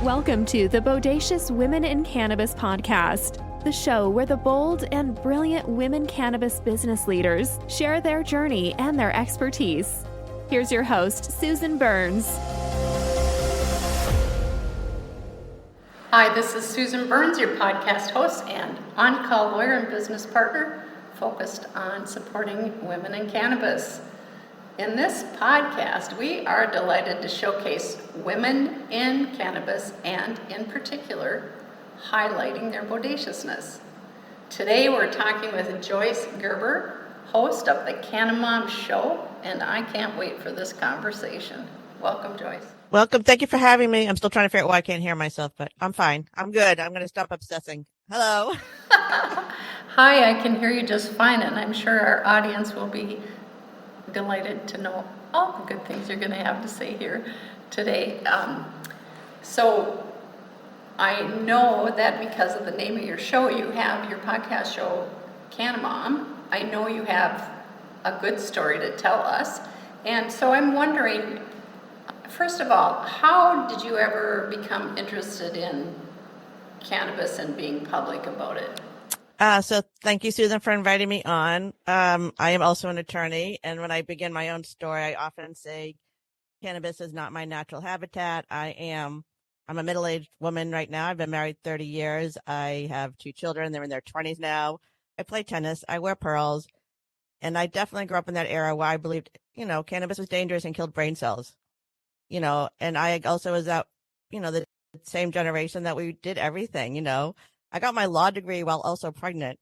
Welcome to the Bodacious Women in Cannabis podcast, the show where the bold and brilliant women cannabis business leaders share their journey and their expertise. Here's your host, Susan Burns. Hi, this is Susan Burns, your podcast host and on-call lawyer and business partner focused on supporting women in cannabis. In this podcast, we are delighted to showcase women in cannabis and, in particular, highlighting their bodaciousness. Today, we're talking with Joyce Gerber, host of the Canna Mom Show, and I can't wait for this conversation. Welcome, Joyce. Welcome. Thank you for having me. I'm still trying to figure out why I can't hear myself, but I'm fine. I'm good. I'm going to stop obsessing. Hello. Hi, I can hear you just fine, and I'm sure our audience will be delighted to know all the good things you're going to have to say here today. So I know that because of the name of your show, you have your podcast show, Canna Mom. I know you have a good story to tell us. And so I'm wondering, first of all, how did you ever become interested in cannabis and being public about it? So thank you, Susan, for inviting me on. I am also an attorney, and when I begin my own story, I often say cannabis is not my natural habitat. I'm a middle-aged woman right now. I've been married 30 years. I have 2 children. They're in their 20s now. I play tennis. I wear pearls. And I definitely grew up in that era where I believed, cannabis was dangerous and killed brain cells. And I also was out, the same generation that we did everything, I got my law degree while also pregnant,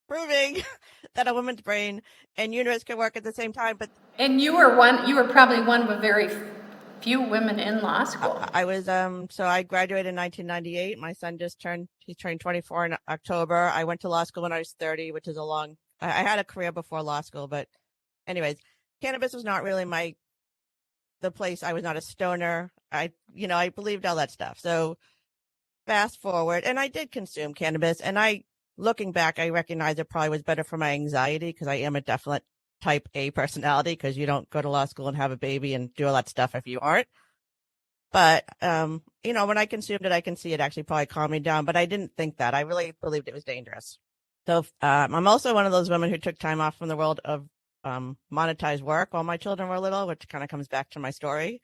proving that a woman's brain and uterus can work at the same time. And you were probably one of a very few women in law school. I was, so I graduated in 1998. My son he turned 24 in October. I went to law school when I was 30, which is I had a career before law school, but anyways, cannabis was not really the place. I was not a stoner. I believed all that stuff. So fast forward, and I did consume cannabis, and looking back, I recognize it probably was better for my anxiety because I am a definite type A personality, because you don't go to law school and have a baby and do all that stuff if you aren't. But, when I consumed it, I can see it actually probably calmed me down, but I didn't think that. I really believed it was dangerous. So I'm also one of those women who took time off from the world of monetized work while my children were little, which kind of comes back to my story.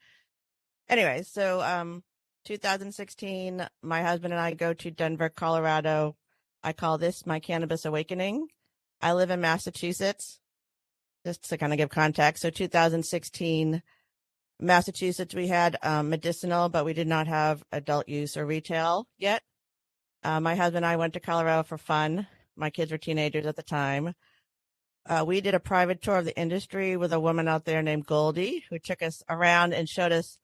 Anyway, so 2016, my husband and I go to Denver, Colorado. I call this my cannabis awakening. I live in Massachusetts, just to kind of give context. So 2016, Massachusetts, we had medicinal, but we did not have adult use or retail yet. My husband and I went to Colorado for fun. My kids were teenagers at the time. We did a private tour of the industry with a woman out there named Goldie, who took us around and showed us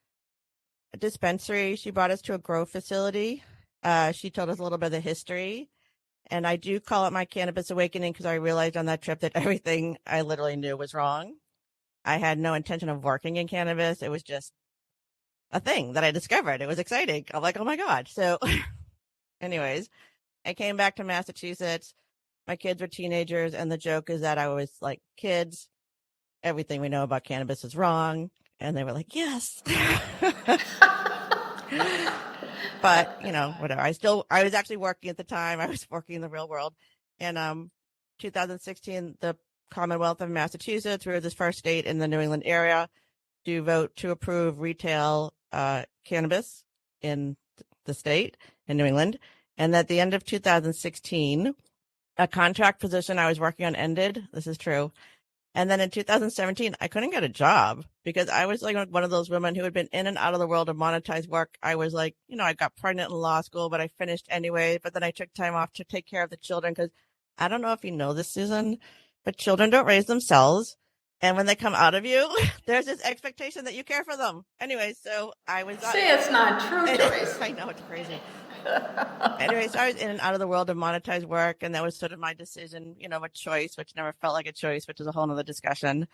a dispensary. She brought us to a grow facility. She told us a little bit of the history. And I do call it my cannabis awakening because I realized on that trip that everything I literally knew was wrong. I had no intention of working in cannabis. It was just a thing that I discovered. It was exciting. I'm like, oh my God. So anyways, I came back to Massachusetts. My kids were teenagers. And the joke is that I was like, kids, everything we know about cannabis is wrong. And they were like, yes. But, whatever. I was actually working at the time. I was working in the real world. And 2016, the Commonwealth of Massachusetts, we were the first state in the New England area to vote to approve retail cannabis in the state in New England. And at the end of 2016, a contract position I was working on ended. This is true. And then in 2017, I couldn't get a job because I was like one of those women who had been in and out of the world of monetized work. I was like, I got pregnant in law school, but I finished anyway. But then I took time off to take care of the children because I don't know if you know this, Susan, but children don't raise themselves. And when they come out of you, there's this expectation that you care for them. Anyway, so I was... Say it's not true, Joyce. I know, it's crazy. Anyway, so I was in and out of the world of monetized work, and that was sort of my decision, a choice, which never felt like a choice, which is a whole nother discussion.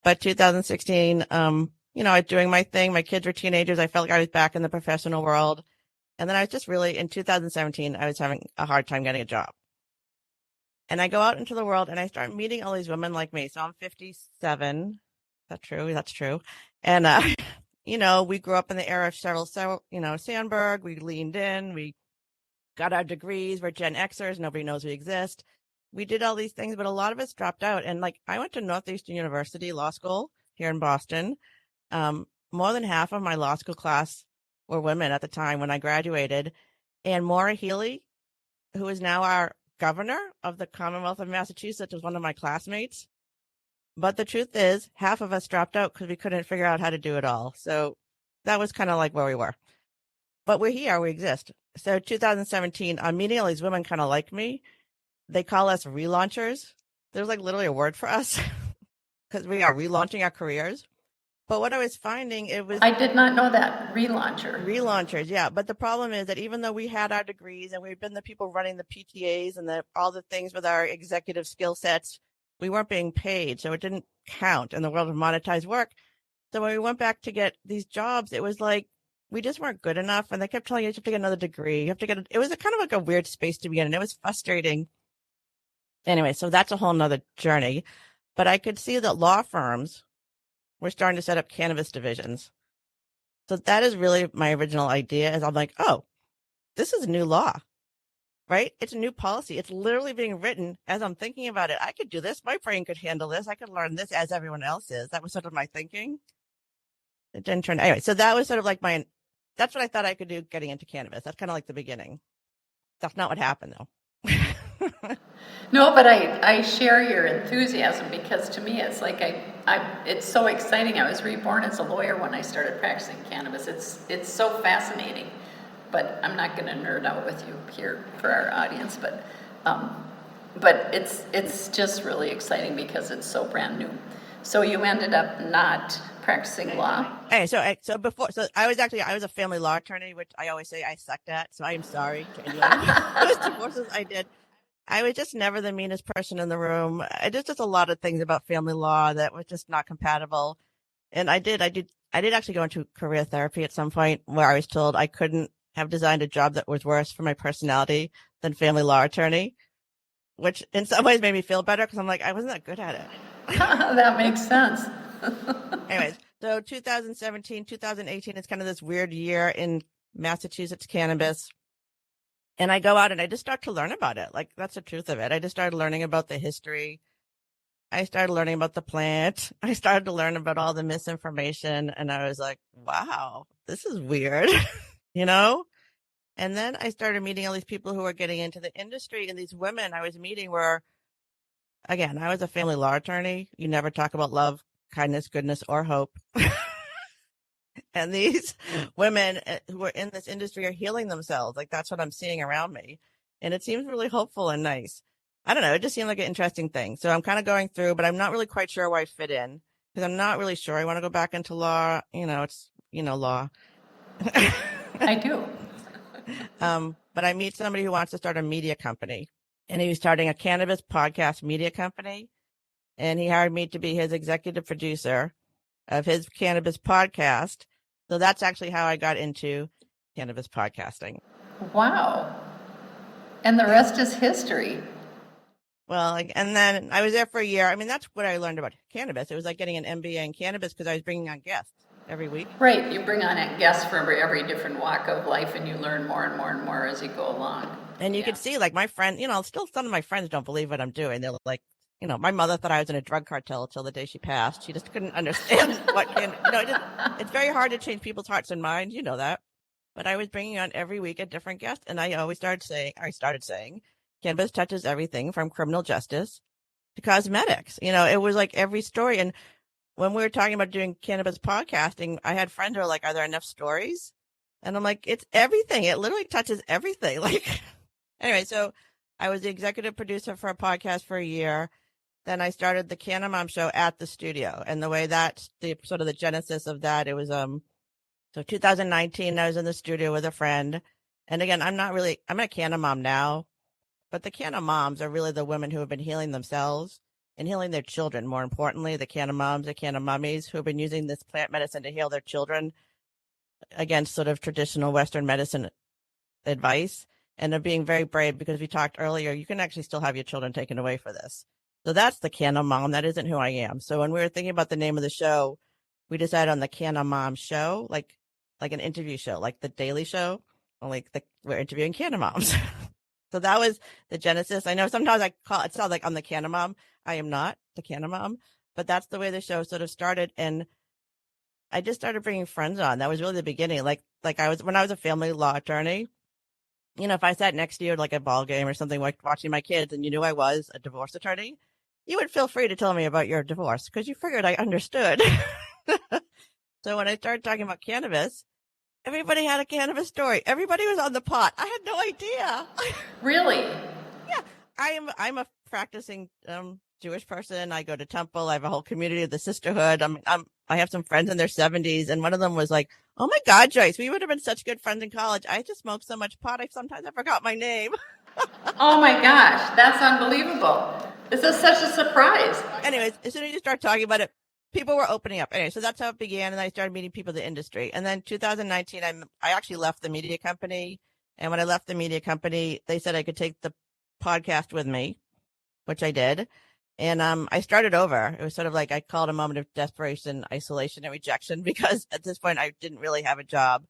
But 2016, I was doing my thing. My kids were teenagers. I felt like I was back in the professional world. And then I was just really, in 2017, I was having a hard time getting a job. And I go out into the world and I start meeting all these women like me. So I'm 57. Is that true? That's true. And we grew up in the era of Sheryl, Sandberg. We leaned in, we got our degrees. We're Gen Xers. Nobody knows we exist. We did all these things, but a lot of us dropped out. And like, I went to Northeastern University Law School here in Boston. More than half of my law school class were women at the time when I graduated. And Maura Healey, who is now our governor of the Commonwealth of Massachusetts, was one of my classmates. But the truth is, half of us dropped out because we couldn't figure out how to do it all. So that was kind of like where we were. But we're here, we exist. So 2017, I'm meeting all these women kind of like me. They call us relaunchers. There's like literally a word for us because we are relaunching our careers. But what I was finding, I did not know that. Relaunchers, yeah. But the problem is that even though we had our degrees and we've been the people running the PTAs and all the things with our executive skill sets, we weren't being paid. So it didn't count in the world of monetized work. So when we went back to get these jobs, it was like, we just weren't good enough. And they kept telling you have to get another degree. You have to it was kind of like a weird space to be in. And it was frustrating. Anyway, so that's a whole nother journey. But I could see that law firms were starting to set up cannabis divisions. So that is really my original idea is I'm like, oh, this is a new law, right? It's a new policy. It's literally being written as I'm thinking about it. I could do this. My brain could handle this. I could learn this as everyone else is. That was sort of my thinking. It didn't turn. Anyway, so that was sort of like that's what I thought I could do getting into cannabis. That's kind of like the beginning. That's not what happened though. No, but I share your enthusiasm because to me it's like it's so exciting. I was reborn as a lawyer when I started practicing cannabis. It's so fascinating, but I'm not going to nerd out with you here for our audience. But it's just really exciting because it's so brand new. So you ended up not practicing law. Hey, so I was a family law attorney, which I always say I sucked at. So I am sorry to anyone whose divorces I did. I was just never the meanest person in the room. I did just a lot of things about family law that was just not compatible. And I did actually go into career therapy at some point where I was told I couldn't have designed a job that was worse for my personality than family law attorney, which in some ways made me feel better because I'm like, I wasn't that good at it. That makes sense. Anyways, so 2017, 2018 is kind of this weird year in Massachusetts cannabis. And I go out and I just start to learn about it. Like, that's the truth of it. I just started learning about the history. I started learning about the plant. I started to learn about all the misinformation. And I was like, wow, this is weird, And then I started meeting all these people who were getting into the industry. And these women I was meeting were, again, I was a family law attorney. You never talk about love, kindness, goodness, or hope. And these women who are in this industry are healing themselves. Like, that's what I'm seeing around me. And it seems really hopeful and nice. I don't know. It just seemed like an interesting thing. So I'm kind of going through, but I'm not really quite sure where I fit in because I'm not really sure. I want to go back into law. It's, law. I do. But I meet somebody who wants to start a media company. And he was starting a cannabis podcast media company. And he hired me to be his executive producer of his cannabis podcast. So that's actually how I got into cannabis podcasting. Wow. And the rest is history. Well, and then I was there for a year. I mean, that's what I learned about cannabis. It was like getting an MBA in cannabis because I was bringing on guests every week. Right. You bring on guests from every different walk of life and you learn more and more and more as you go along. And you can see, like, my friend, still some of my friends don't believe what I'm doing. They're like, my mother thought I was in a drug cartel till the day she passed. She just couldn't understand it's very hard to change people's hearts and minds. You know that. But I was bringing on every week a different guest. And I started saying, cannabis touches everything from criminal justice to cosmetics. It was like every story. And when we were talking about doing cannabis podcasting, I had friends who were like, are there enough stories? And I'm like, it's everything. It literally touches everything. Like, anyway, so I was the executive producer for a podcast for a year. Then I started the Canna Mom Show at the studio. And the way that's the sort of the genesis of that, it was, so 2019, I was in the studio with a friend. And again, I'm a Canna Mom now, but the Canna Moms are really the women who have been healing themselves and healing their children. More importantly, the Canna Moms, the Canna Mummies who have been using this plant medicine to heal their children against sort of traditional Western medicine advice. And are being very brave because we talked earlier, you can actually still have your children taken away for this. So that's the Canna Mom. That isn't who I am. So when we were thinking about the name of the show, we decided on the Canna Mom Show, like an interview show, like the Daily Show, only we're interviewing Canna Moms. So that was the genesis. I know sometimes it sounds like I'm the Canna Mom. I am not the Canna Mom, but that's the way the show sort of started. And I just started bringing friends on. That was really the beginning. Like when I was a family law attorney, if I sat next to you at like a ball game or something, like watching my kids, and you knew I was a divorce attorney, you would feel free to tell me about your divorce because you figured I understood. So when I started talking about cannabis, everybody had a cannabis story. Everybody was on the pot. I had no idea. Really? Yeah, I'm a practicing Jewish person. I go to temple. I have a whole community of the sisterhood. I have some friends in their 70s, and one of them was like, "Oh my God, Joyce, we would have been such good friends in college. I just smoked so much pot. Sometimes I forgot my name." Oh my gosh, that's unbelievable. This is such a surprise. Anyways, as soon as you start talking about it, people were opening up. Anyway, so that's how it began, and I started meeting people in the industry. And then 2019, I actually left the media company. And when I left the media company, they said I could take the podcast with me, which I did. And I started over. It was sort of like I called a moment of desperation, isolation, and rejection, because at this point I didn't really have a job.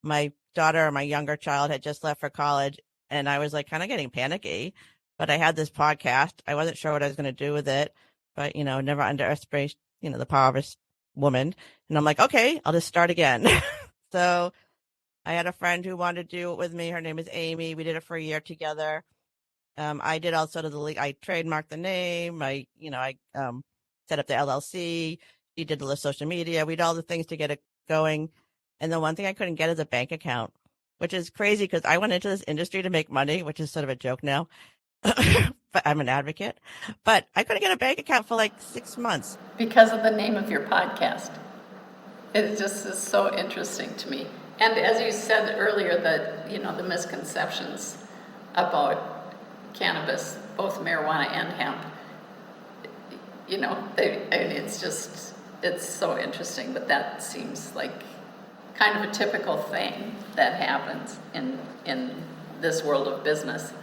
My daughter, my younger child, had just left for college, and I was like kind of getting panicky. But I had this podcast. I wasn't sure what I was going to do with it, but never underestimate the power of a woman. And I'm like, okay, I'll just start again. So I had a friend who wanted to do it with me. Her name is Amy. We did it for a year together. I did all sort of I trademarked the name. I set up the LLC. She did the social media. We did all the things to get it going. And the one thing I couldn't get is a bank account, which is crazy because I went into this industry to make money, which is sort of a joke now. But I'm an advocate. But I couldn't get a bank account for like 6 months. Because of the name of your podcast. It just is so interesting to me. And as you said earlier, the misconceptions about cannabis, both marijuana and hemp, it's so interesting, but that seems like kind of a typical thing that happens in this world of business.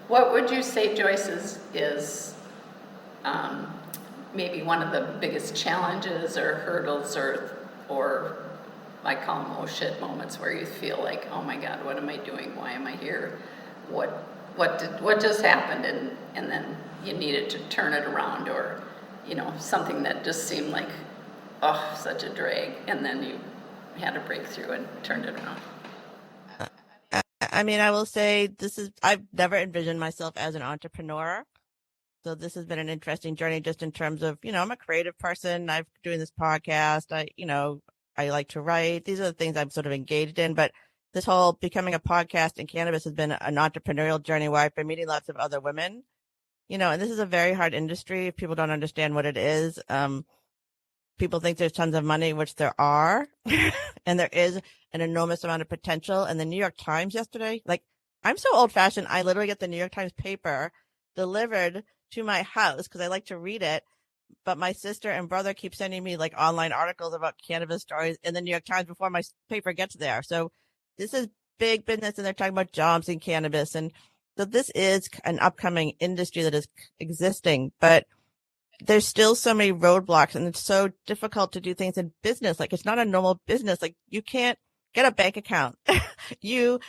What would you say, Joyce, is maybe one of the biggest challenges or hurdles or I call them oh shit moments where you feel like, oh my God, what am I doing? Why am I here? What just happened? And then you needed to turn it around, or something that just seemed like such a drag, and then you had a breakthrough and turned it around. I mean, I will say I've never envisioned myself as an entrepreneur. So this has been an interesting journey just in terms of, I'm a creative person. I'm doing this podcast. I like to write. These are the things I'm sort of engaged in. But this whole becoming a podcast in cannabis has been an entrepreneurial journey where I've been meeting lots of other women, and this is a very hard industry. If people don't understand what it is, people think there's tons of money, which there are, and there is an enormous amount of potential. And the New York Times yesterday, I'm so old fashioned. I literally get the New York Times paper delivered to my house because I like to read it. But my sister and brother keep sending me online articles about cannabis stories in the New York Times before my paper gets there. So this is big business, and they're talking about jobs in cannabis. And so this is an upcoming industry that is existing, but there's still so many roadblocks, and it's so difficult to do things in business. It's not a normal business. You can't get a bank account. You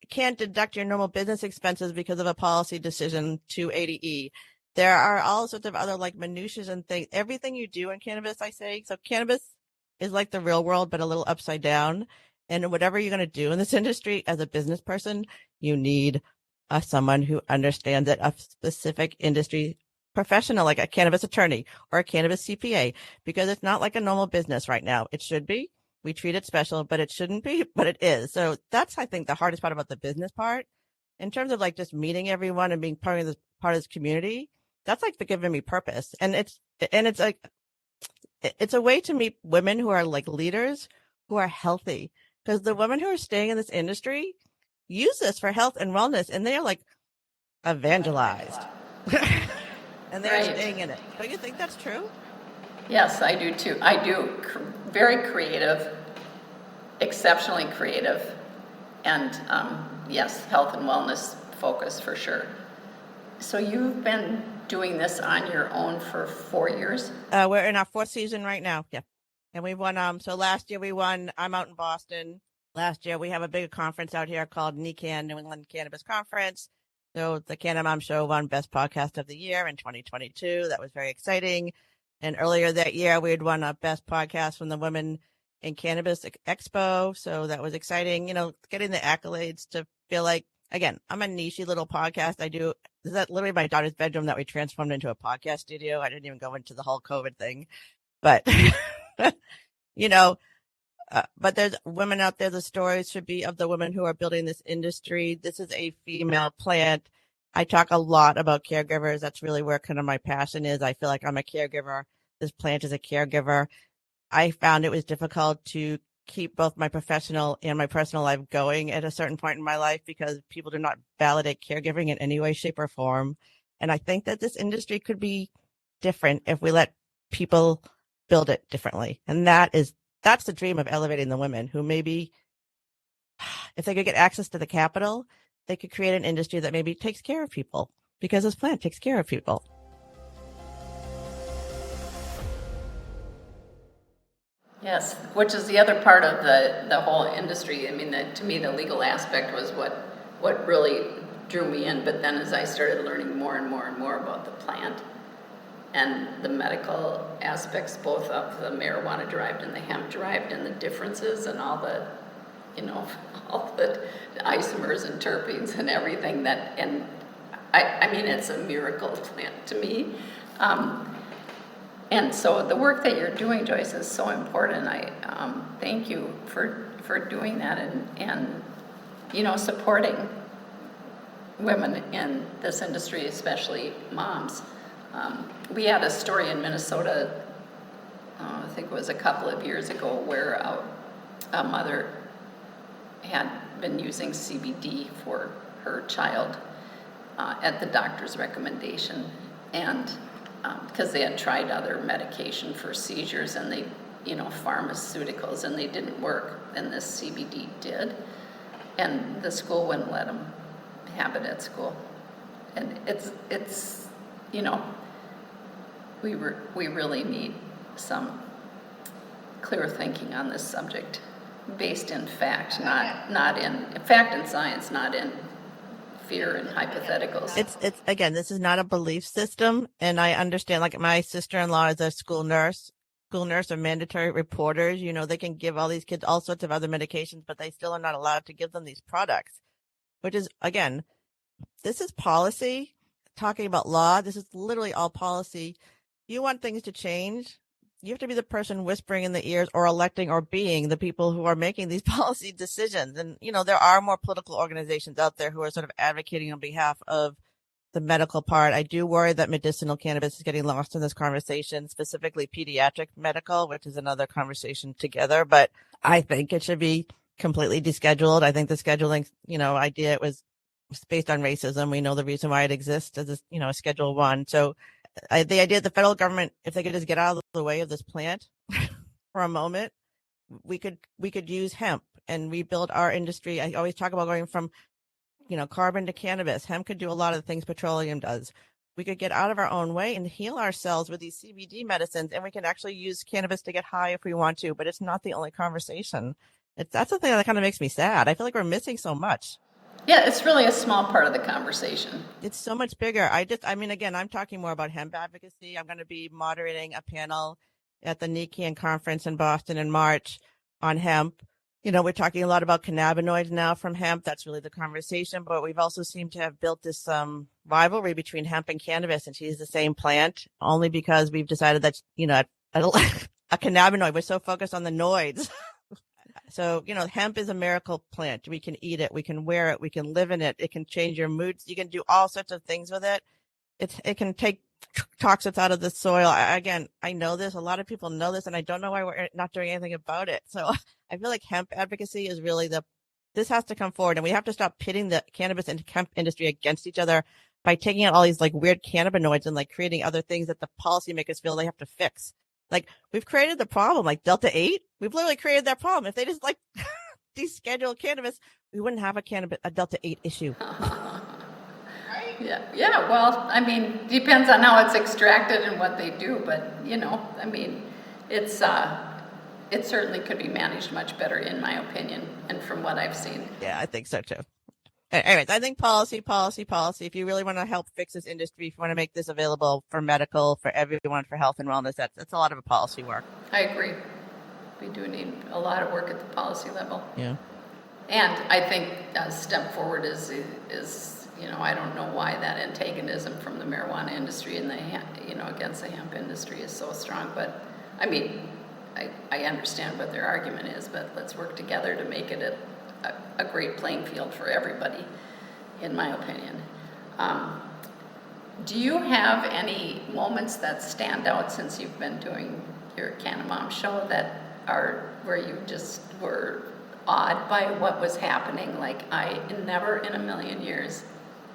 can't deduct your normal business expenses because of a policy decision, 280E. There are all sorts of other minutiae and things. Everything you do in cannabis, I say. So cannabis is like the real world, but a little upside down. And whatever you're going to do in this industry as a business person, you need someone who understands it, a specific industry professional, like a cannabis attorney or a cannabis CPA, because it's not like a normal business right now. It should be. We treat it special, but it shouldn't be, but it is. So that's, I think, the hardest part about the business part. In terms of just meeting everyone and being part of this community, that's giving me purpose. And it's a way to meet women who are leaders, who are healthy, because the women who are staying in this industry use this for health and wellness, and they are evangelized. And they're staying in it. Don't you think that's true? Yes, I do too. I do. Very creative, exceptionally creative, and yes, health and wellness focus for sure. So you've been doing this on your own for 4 years? We're in our 4th season right now. Yeah. And we won, so last year we won, I'm out in Boston. Last year we have a big conference out here called NECAN, New England Cannabis Conference. So the Canna Mom Show won Best Podcast of the Year in 2022. That was very exciting. And earlier that year we had won a Best Podcast from the Women in Cannabis Expo. So that was exciting, getting the accolades to feel like, again, I'm a niche little podcast. This is literally my daughter's bedroom that we transformed into a podcast studio. I didn't even go into the whole COVID thing, but but there's women out there. The stories should be of the women who are building this industry. This is a female plant. I talk a lot about caregivers. That's really where kind of my passion is. I feel like I'm a caregiver. This plant is a caregiver. I found it was difficult to keep both my professional and my personal life going at a certain point in my life because people do not validate caregiving in any way, shape, or form. And I think that this industry could be different if we let people build it differently. And that's the dream of elevating the women who maybe, if they could get access to the capital, they could create an industry that maybe takes care of people because this plant takes care of people. Yes, which is the other part of the whole industry. I mean, to me, the legal aspect was what really drew me in. But then as I started learning more and more and more about the plant and the medical aspects, both of the marijuana derived and the hemp derived, and the differences and all the, all the isomers and terpenes and everything and I mean, it's a miracle plant to me. And so the work that you're doing, Joyce, is so important. I thank you for doing that and supporting women in this industry, especially moms. We had a story in Minnesota, I think it was a couple of years ago, where a mother had been using CBD for her child at the doctor's recommendation, and because they had tried other medication for seizures and they, pharmaceuticals, and they didn't work, and this CBD did, and the school wouldn't let them have it at school. And it's we really need some clear thinking on this subject, based in fact, not in fact and science, not in fear and hypotheticals. It's again, this is not a belief system, and I understand. Like my sister-in-law is a school nurse. School nurse are mandatory reporters. They can give all these kids all sorts of other medications, but they still are not allowed to give them these products. Which is, again, this is policy. Talking about law, this is literally all policy. You want things to change, you have to be the person whispering in the ears or electing or being the people who are making these policy decisions. And, there are more political organizations out there who are sort of advocating on behalf of the medical part. I do worry that medicinal cannabis is getting lost in this conversation, specifically pediatric medical, which is another conversation together. But I think it should be completely descheduled. I think the scheduling, idea was based on racism. We know the reason why it exists as a Schedule 1. So the idea that the federal government, if they could just get out of the way of this plant for a moment, we could use hemp and rebuild our industry. I always talk about going from, carbon to cannabis. Hemp could do a lot of the things petroleum does. We could get out of our own way and heal ourselves with these CBD medicines, and we can actually use cannabis to get high if we want to, but it's not the only conversation. That's the thing that kind of makes me sad. I feel like we're missing so much. Yeah, it's really a small part of the conversation. It's so much bigger. Again, I'm talking more about hemp advocacy. I'm going to be moderating a panel at the NECAN conference in Boston in March on hemp. We're talking a lot about cannabinoids now from hemp. That's really the conversation. But we've also seemed to have built this rivalry between hemp and cannabis, and she's the same plant, only because we've decided that, a cannabinoid, we're so focused on the noids. So, hemp is a miracle plant. We can eat it. We can wear it. We can live in it. It can change your moods. You can do all sorts of things with it. It can take toxins out of the soil. I know this. A lot of people know this, and I don't know why we're not doing anything about it. So I feel like hemp advocacy is really this has to come forward, and we have to stop pitting the cannabis and hemp industry against each other by taking out all these weird cannabinoids and creating other things that the policymakers feel they have to fix. We've created the problem, Delta 8. We've literally created that problem. If they just deschedule cannabis, we wouldn't have a Delta 8 issue. Right? Yeah. Well, depends on how it's extracted and what they do, but it's it certainly could be managed much better, in my opinion, and from what I've seen. Yeah, I think so too. Anyways, I think policy. If you really want to help fix this industry, if you want to make this available for medical, for everyone, for health and wellness, that's a lot of a policy work. I agree. We do need a lot of work at the policy level. Yeah. And I think a step forward is I don't know why that antagonism from the marijuana industry and against the hemp industry is so strong. But I mean, I understand what their argument is, but let's work together to make it a great playing field for everybody, in my opinion. Do you have any moments that stand out since you've been doing your Canna Mom Show that are where you just were awed by what was happening? Like, I never in a million years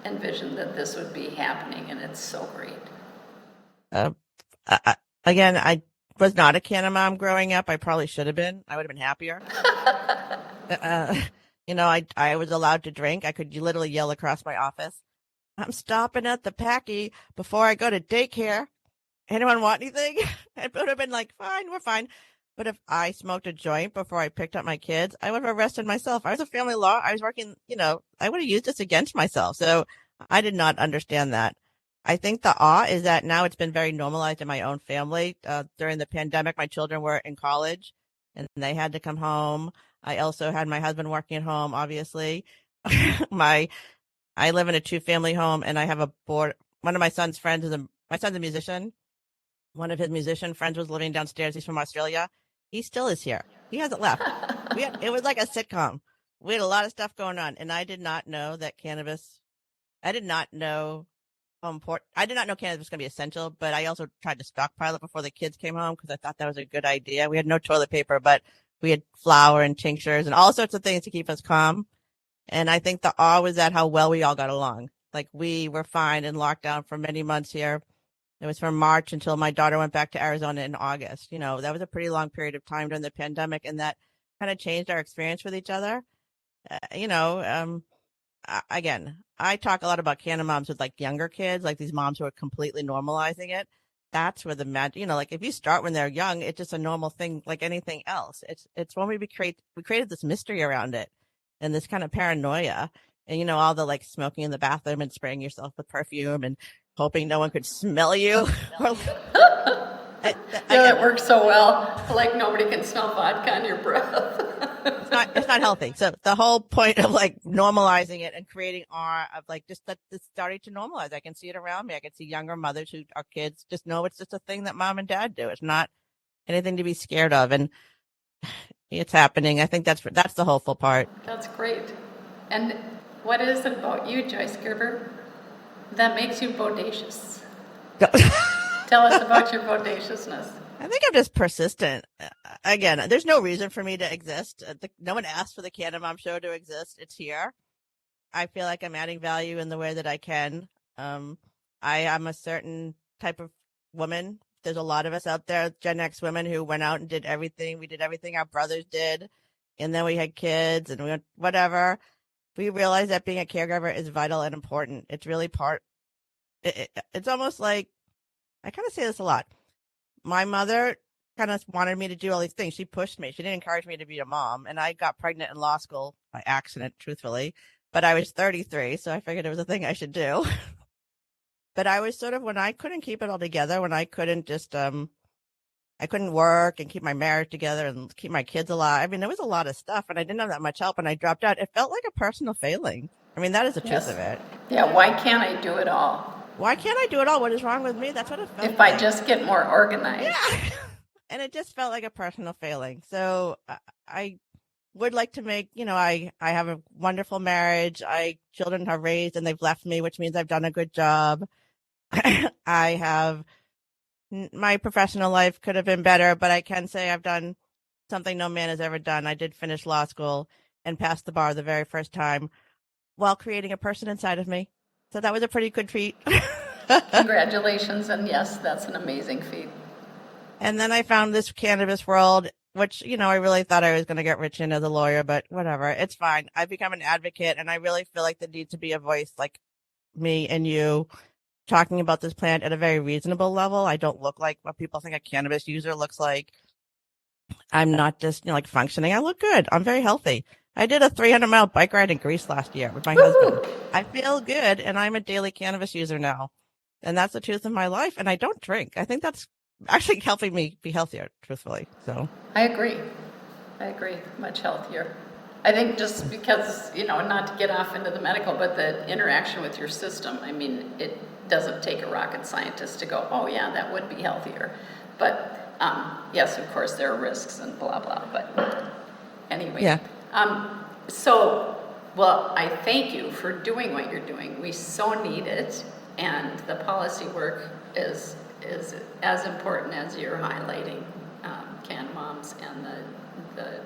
envisioned that this would be happening, and it's so great. I was not a Canna Mom growing up. I probably should have been. I would have been happier. I was allowed to drink. I could literally yell across my office, "I'm stopping at the Packy before I go to daycare. Anyone want anything?" It would have been like, fine, we're fine. But if I smoked a joint before I picked up my kids, I would have arrested myself. I was a family law. I was working, I would have used this against myself. So I did not understand that. I think the awe is that now it's been very normalized in my own family. During the pandemic, my children were in college and they had to come home. I also had my husband working at home, obviously. I live in a 2-family home and I have a board. One of my son's friends my son's a musician. One of his musician friends was living downstairs. He's from Australia. He still is here. He hasn't left. It was like a sitcom. We had a lot of stuff going on, and I did not know that cannabis. I did not know how important. I did not know cannabis was going to be essential, but I also tried to stockpile it before the kids came home because I thought that was a good idea. We had no toilet paper, but we had flour and tinctures and all sorts of things to keep us calm. And I think the awe was at how well we all got along. Like, we were fine in lockdown for many months here. It was from March until my daughter went back to Arizona in August. That was a pretty long period of time during the pandemic, and that kind of changed our experience with each other. Again, I talk a lot about Canna Moms with like younger kids, like these moms who are completely normalizing it. That's where the magic, like if you start when they're young, it's just a normal thing like anything else. It's when we created this mystery around it and this kind of paranoia and, all the like smoking in the bathroom and spraying yourself with perfume and hoping no one could smell you. It works so well. Like, nobody can smell vodka on your breath. It's not healthy. So the whole point of like normalizing it and creating awe of like just that it's starting to normalize. I can see it around me. I can see younger mothers who are kids just know it's just a thing that mom and dad do. It's not anything to be scared of, and it's happening. I think that's the hopeful part. That's great. And what is it about you, Joyce Gerber, that makes you bodacious? Tell us about your bodaciousness. I think I'm just persistent. Again, there's no reason for me to exist. No one asked for the Canna Mom Show to exist. It's here. I feel like I'm adding value in the way that I can. I am a certain type of woman. There's a lot of us out there, Gen X women, who went out and did everything. We did everything our brothers did. And then we had kids and we went whatever. We realized that being a caregiver is vital and important. It's really it's almost like, I kind of say this a lot. My mother kind of wanted me to do all these things. She pushed me. She didn't encourage me to be a mom. And I got pregnant in law school by accident, truthfully. But I was 33, so I figured it was a thing I should do. But I was sort of, when I couldn't keep it all together, when I couldn't just, I couldn't work and keep my marriage together and keep my kids alive. I mean, there was a lot of stuff, and I didn't have that much help, and I dropped out. It felt like a personal failing. I mean, that is the truth of it. Yeah, why can't I do it all? Why can't I do it all? What is wrong with me? That's what it felt if like. I just get more organized. Yeah. And it just felt like a personal failing. So I would like to make, I have a wonderful marriage. Children are raised and they've left me, which means I've done a good job. My professional life could have been better, but I can say I've done something no man has ever done. I did finish law school and pass the bar the very first time while creating a person inside of me. So that was a pretty good feat. Congratulations. And yes, that's an amazing feat. And then I found this cannabis world, which, I really thought I was going to get rich in as a lawyer, but whatever. It's fine. I've become an advocate, and I really feel like there needs to be a voice like me and you talking about this plant at a very reasonable level. I don't look like what people think a cannabis user looks like. I'm not just, like functioning. I look good. I'm very healthy. I did a 300-mile bike ride in Greece last year with my husband. I feel good, and I'm a daily cannabis user now. And that's the truth of my life. And I don't drink. I think that's actually helping me be healthier, truthfully. So I agree. Much healthier. I think just because, not to get off into the medical, but the interaction with your system, I mean, it doesn't take a rocket scientist to go, oh yeah, that would be healthier. But yes, of course, there are risks and blah, blah. But anyway. yeah. Well, I thank you for doing what you're doing. We so need it. And the policy work is as important as you're highlighting Canna Moms and the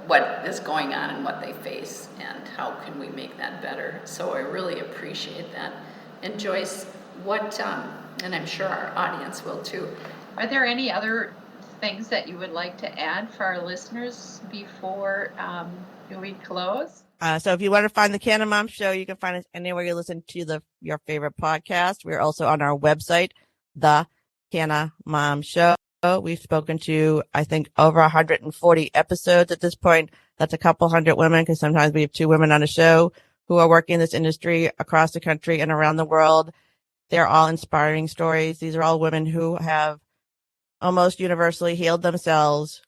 what is going on and what they face and how can we make that better. So I really appreciate that. And Joyce, and I'm sure our audience will too. Are there any other things that you would like to add for our listeners before we close? So if you want to find the Canna Mom Show, you can find us anywhere you listen to your favorite podcast. We're also on our website, the Canna Mom Show. We've spoken to, I think, over 140 episodes at this point. That's a couple hundred women, because sometimes we have 2 women on a show who are working in this industry across the country and around the world. They're all inspiring stories. These are all women who have almost universally healed themselves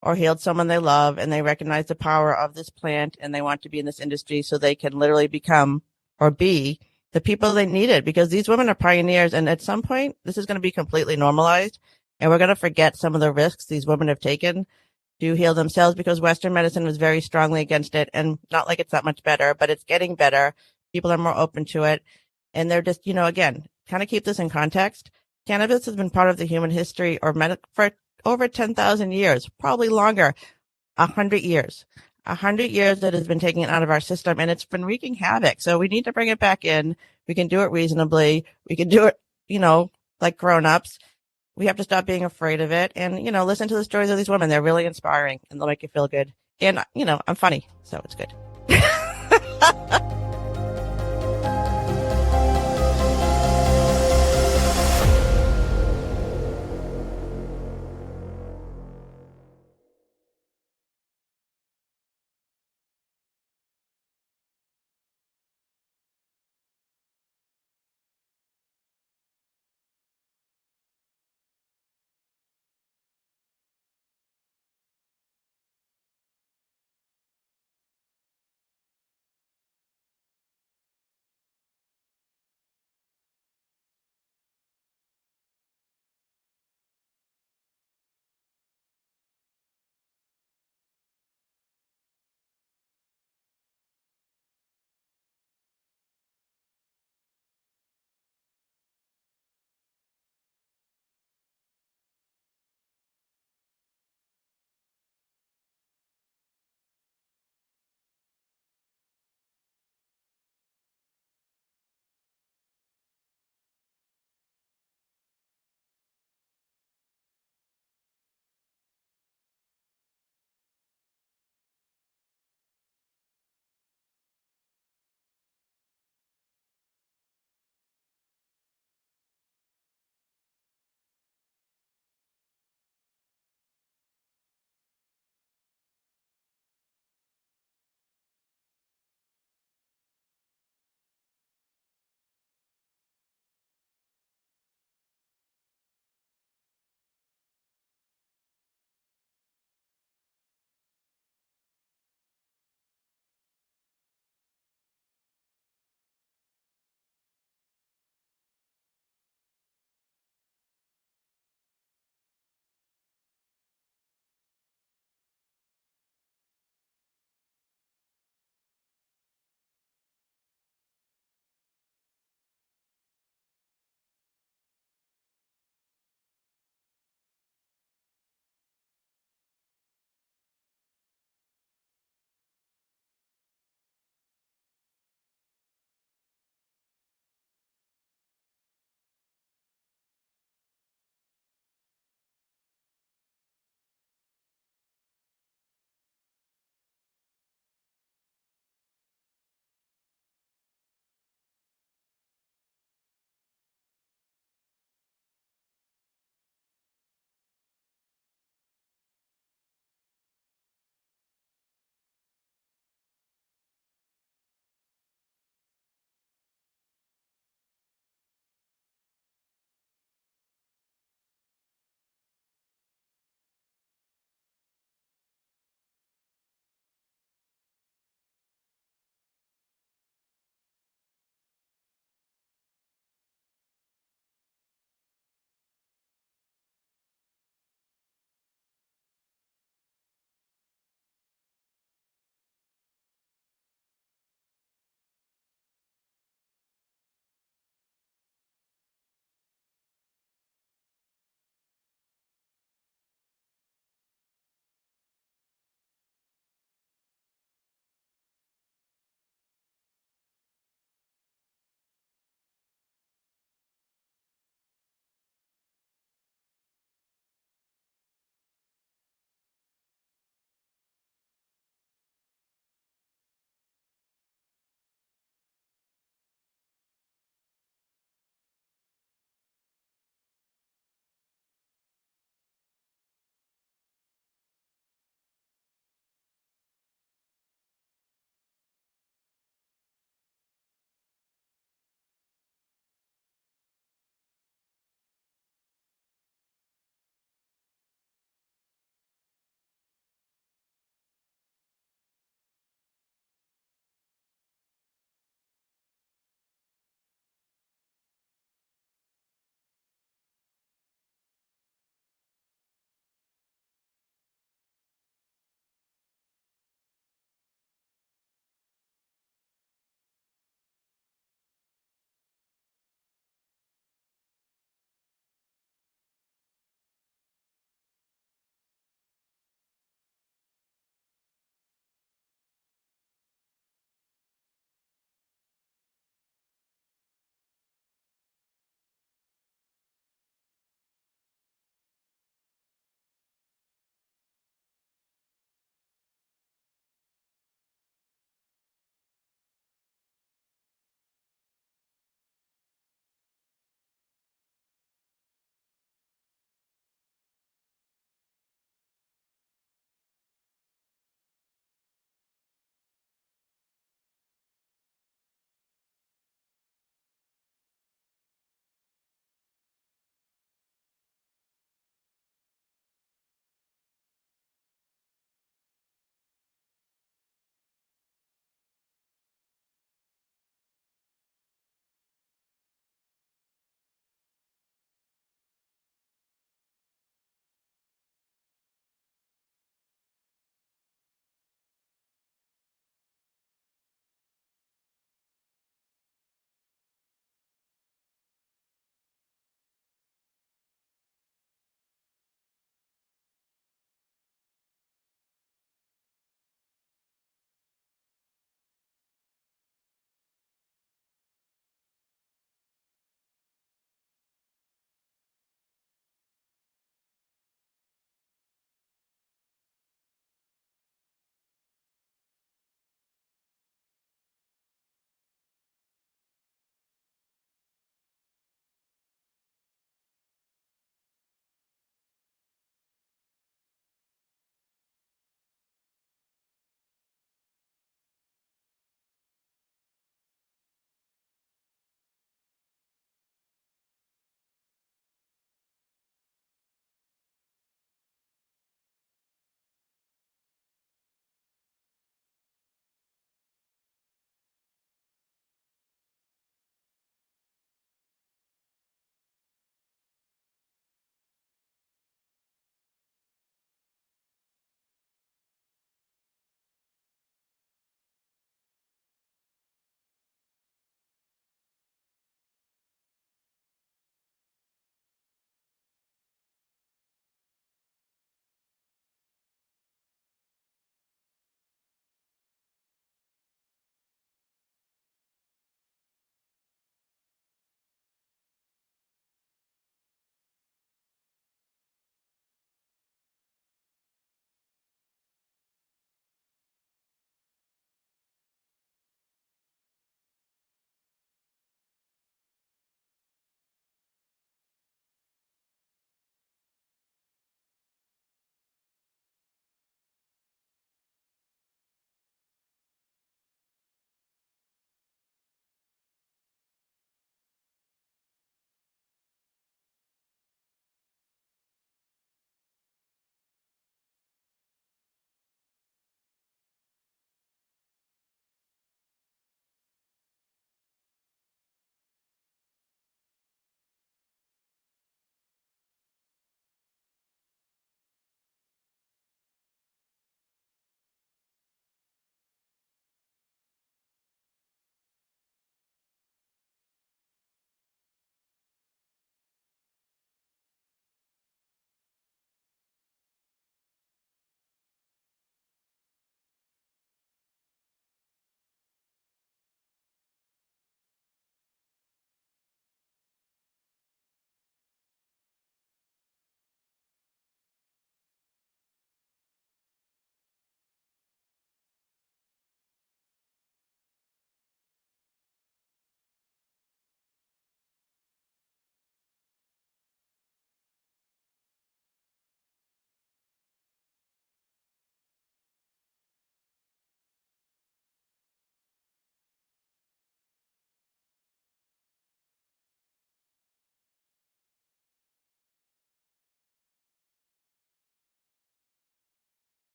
or healed someone they love, and they recognize the power of this plant, and they want to be in this industry so they can literally become or be the people they needed, because these women are pioneers, and at some point this is going to be completely normalized, and we're going to forget some of the risks these women have taken to heal themselves, because Western medicine was very strongly against it, and not like it's that much better, but it's getting better. People are more open to it, and they're just, again, kind of keep this in context. Cannabis has been part of the human history for over 10,000 years, probably longer, 100 years. 100 years that has been taken out of our system, and it's been wreaking havoc. So we need to bring it back in. We can do it reasonably. We can do it, like grown-ups. We have to stop being afraid of it and, listen to the stories of these women. They're really inspiring, and they'll make you feel good. And, I'm funny, so it's good.